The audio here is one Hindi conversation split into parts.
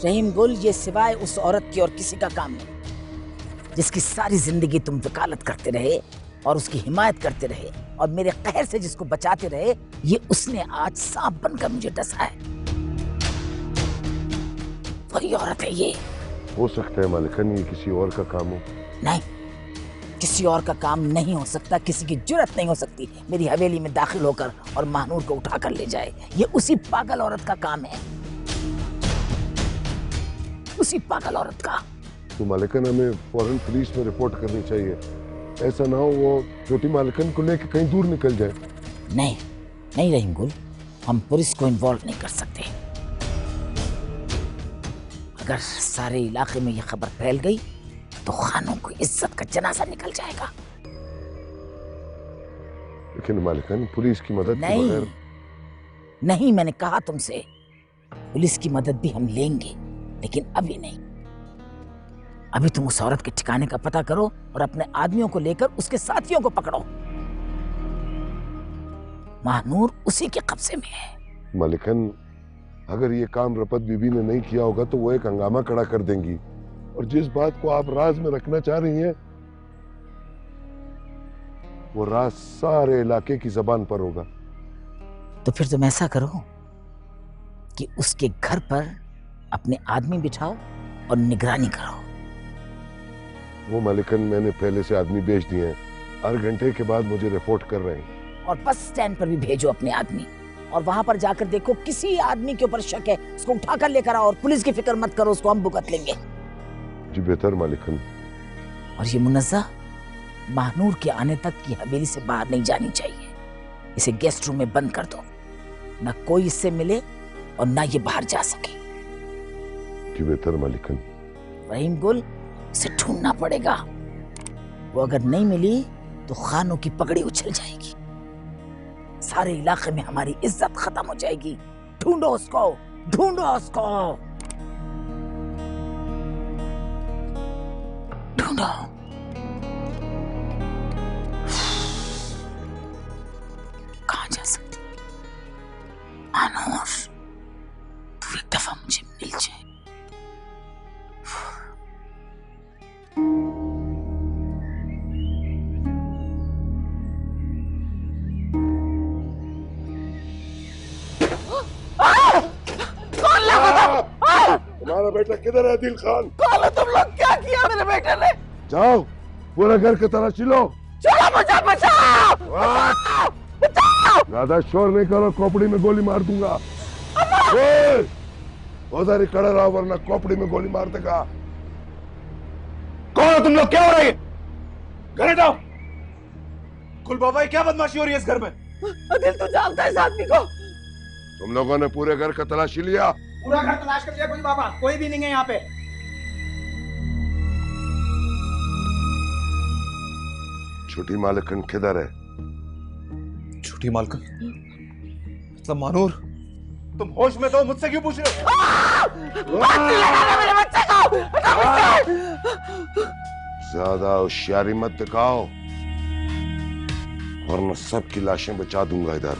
रहीम गुल, ये सिवाय उस औरत की और किसी का काम नहीं, जिसकी सारी जिंदगी तुम वकालत करते रहे और उसकी हिमायत करते रहे और मेरे कहर से जिसको बचाते रहे, ये उसने आज सांप बनकर मुझे डसा है। वही औरत है ये। हो सकता है मालिकन ये किसी और का काम हो। नहीं, किसी और का काम नहीं हो सकता, किसी की जुर्रत नहीं हो सकती मेरी हवेली में दाखिल होकर और महानूर को उठाकर ले जाए। ये उसी पागल औरत का काम है, उसी पागल औरत का। तो मालिकन हमें फौरन पुलिस में रिपोर्ट करनी चाहिए, ऐसा ना हो वो छोटी मालिकन को लेकर कहीं दूर निकल जाए। नहीं नहीं रहीम गुल, हम पुलिस को इन्वॉल्व नहीं कर सकते। अगर सारे इलाके में ये खबर फैल गई तो खानों को इज्जत का जनाजा निकल जाएगा। लेकिन मालिकन पुलिस की मदद के बगैर। नहीं, मैंने कहा तुमसे, पुलिस की मदद भी हम लेंगे, लेकिन अभी नहीं। अभी तुम उस औरत के ठिकाने का पता करो और अपने आदमियों को लेकर उसके साथियों को पकड़ो। महानूर उसी के कब्जे में है। मालिकन अगर ये काम रपत बीबी ने नहीं किया होगा तो वो एक हंगामा खड़ा कर देंगी, और जिस बात को आप राज में रखना चाह रही हैं वो राज सारे इलाके की जबान पर होगा। तो फिर तुम ऐसा करो कि उसके घर पर अपने आदमी बिठाओ और निगरानी करो। वो मालिकन मैंने पहले से आदमी भेज दिए हैं, हर घंटे के बाद मुझे रिपोर्ट कर रहे हैं। और बस स्टैंड पर भी भेजो अपने आदमी, और वहां पर जाकर देखो किसी आदमी के ऊपर शक है, उसको उठाकर लेकर आओ, और पुलिस की फिक्र मत करो, उसको हम भुगत लेंगे। जी बेहतर मालिकन। और ये मुनज़्ज़ा महानूर के आने तक की हवेली से बाहर नहीं जानी चाहिए। इसे गेस्ट रूम में बंद कर दो, ना कोई इससे मिले और ना ये बाहर जा सके। जी बेहतर मालिकन। रहीम गुल, इसे ढूंढना पड़ेगा। वो अगर नहीं मिली तो खानों की पगड़ी उछल जाएगी, सारे इलाके में हमारी इज्जत खत्म हो जाएगी। ढूंढो उसको, ढूंढो उसको, ढूंढो। कहाँ जा सकती महानूर? तू एक दफा मुझे मिल जाए। तुम्हारा बेटा किधर है दिल खान? कौन हो तुम लोग? क्या किया मेरे बेटे ने? जाओ पूरा घर की तलाशी लो। चलो मुझे बचाओ, बचाओ। ज्यादा शोर नहीं करो, खोपड़ी में गोली मार दूंगा। उधर ही खड़े रहो वरना खोपड़ी में गोली मार देगा। कौन हो तुम लोग? क्या हो रहा है? घर हटाओ। कुल बाबा क्या बदमाशी हो रही है इस घर में? दिल तू जानता है इस आदमी को? तुम लोगों ने पूरे घर का तलाशी लिया? पूरा घर तलाश कर लिया कुल बाबा, कोई भी नहीं है यहाँ पे। छोटी मालिकन किधर है? छोटी मालकन मतलब महानूर? तुम होश में तो मुझसे क्यों पूछ रहे हो? मेरे बच्चे को ज्यादा होशियारी मत दिखाओ वरना सबकी लाशें बचा दूंगा इधर।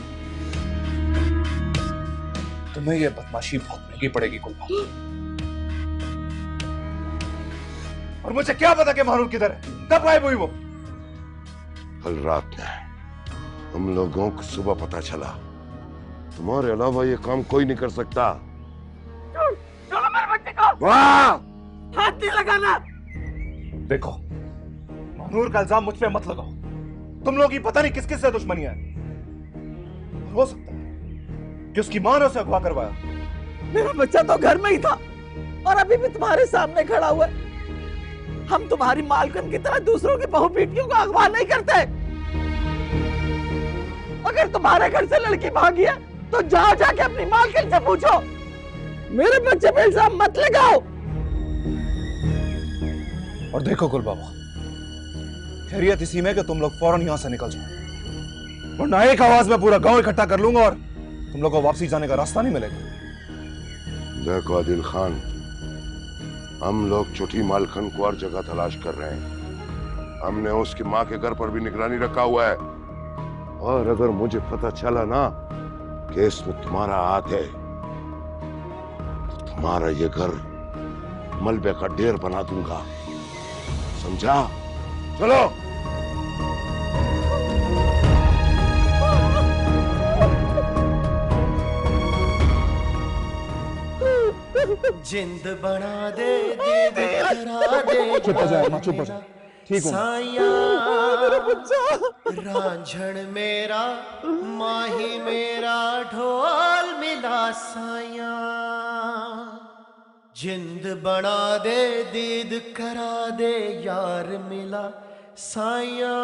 तुम्हें ये बदमाशी बहुत महंगी पड़ेगी कुलबा। और मुझे क्या पता कि महानूर किधर है? कब गायब हुई वो? कल रात में हम लोगों को सुबह पता चला। तुम्हारे अलावा ये काम कोई नहीं कर सकता। चलो मेरे बच्चे को। वाह! हाथ नहीं लगाना। देखो महानूर का इल्जाम मुझ पे मत लगाओ। तुम लोग ही पता नहीं किस किस से दुश्मनी है। हो सकता है कि उसकी मां ने उसे अगवा करवाया। मेरा बच्चा तो घर में ही था और अभी भी तुम्हारे सामने खड़ा हुआ है। हम तुम्हारी मालकन की तरह दूसरों की बहू बेटियों को अगवा नहीं करते। अगर तुम्हारे घर से लड़की भागी है तो जाओ जाके अपनी मालकन से पूछो। मेरे बच्चे पे इल्जाम मत लगाओ। और देखो कुल बाबा, खैरियत इसी में कि तुम लोग फौरन यहां से निकल जाओ, वरना एक आवाज में पूरा गांव इकट्ठा कर लूंगा और तुम लोग को वापसी जाने का रास्ता नहीं मिलेगा। देखो आदिल खान, हम लोग छोटी मालकन को हर जगह तलाश कर रहे हैं। हमने उसकी माँ के घर पर भी निगरानी रखा हुआ है, और अगर मुझे पता चला ना कि इसमें तुम्हारा हाथ है तो तुम्हारा ये घर मलबे का ढेर बना दूंगा, समझा? चलो। जिंद बना दे, दीद करा दे, चुप हो जाए माँ, चुप हो जाए। ठीक हूँ। साया रांझण मेरा, माही मेरा, ढोल मिला साया। जिंद बना दे, दीद करा दे, यार मिला साया।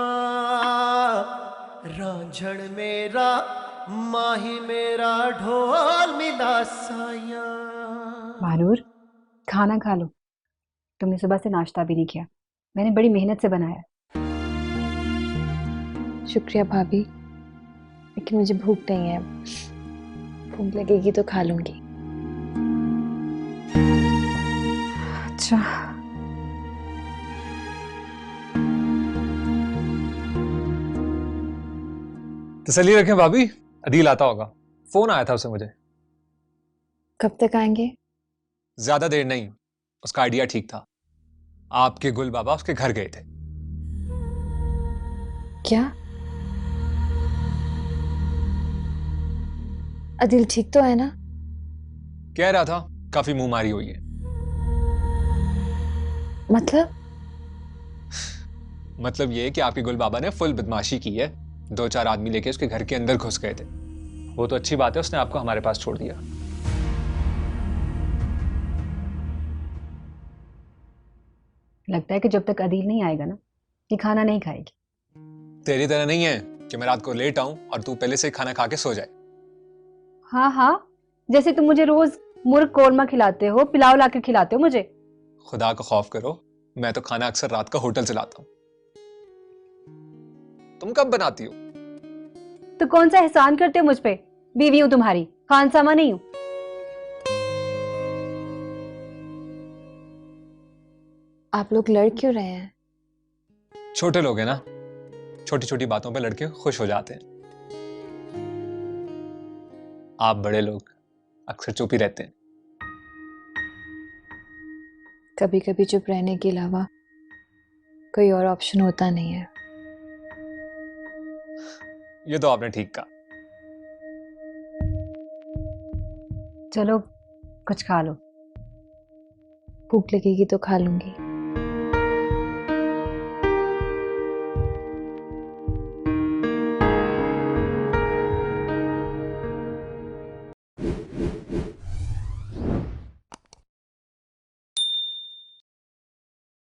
रांझण मेरा, माही मेरा, ढोल मिला साया। महानूर, खाना खा लो। तुमने सुबह से नाश्ता भी नहीं किया, मैंने बड़ी मेहनत से बनाया। शुक्रिया भाभी, लेकिन मुझे भूख नहीं है। भूख लगेगी तो खा लूंगी। अच्छा, तसल्ली रखें भाभी, अदील आता होगा। फोन आया था उसे मुझे। कब तक आएंगे? ज्यादा देर नहीं, उसका आइडिया ठीक था। आपके गुल बाबा उसके घर गए थे। क्या? अदिल ठीक तो है ना? कह रहा था काफी मुंह मारी हुई है। मतलब ये कि आपके गुल बाबा ने फुल बदमाशी की है। 2-4 आदमी लेके उसके घर के अंदर घुस गए थे। वो तो अच्छी बात है, उसने आपको हमारे पास छोड़ दिया। लगता है कि जब तक अदील नहीं आएगा ना, ये खाना नहीं खाएगी। तेरी तरह नहीं है कि मैं रात को लेट आऊं और तू पहले से खाना खा के सो जाए। हाँ हाँ, जैसे तुम मुझे रोज मुर्ग कोरमा खिलाते हो, पिलाव लाके खिलाते हो मुझे। खुदा का खौफ करो, मैं तो खाना अक्सर रात का होटल से लाता हूं। तुम कब बनाती हो? तो कौन सा एहसान करते हो मुझ पे? बीवी हूं तुम्हारी, खानसामा नहीं हूं। आप लोग लड़ क्यों रहे हैं? छोटे लोग हैं ना, छोटी छोटी बातों पे लड़के खुश हो जाते हैं। आप बड़े लोग अक्सर चुप ही रहते हैं। कभी कभी चुप रहने के अलावा कोई और ऑप्शन होता नहीं है। ये तो आपने ठीक कहा। चलो कुछ खा लो। भूख लगेगी तो खा लूंगी।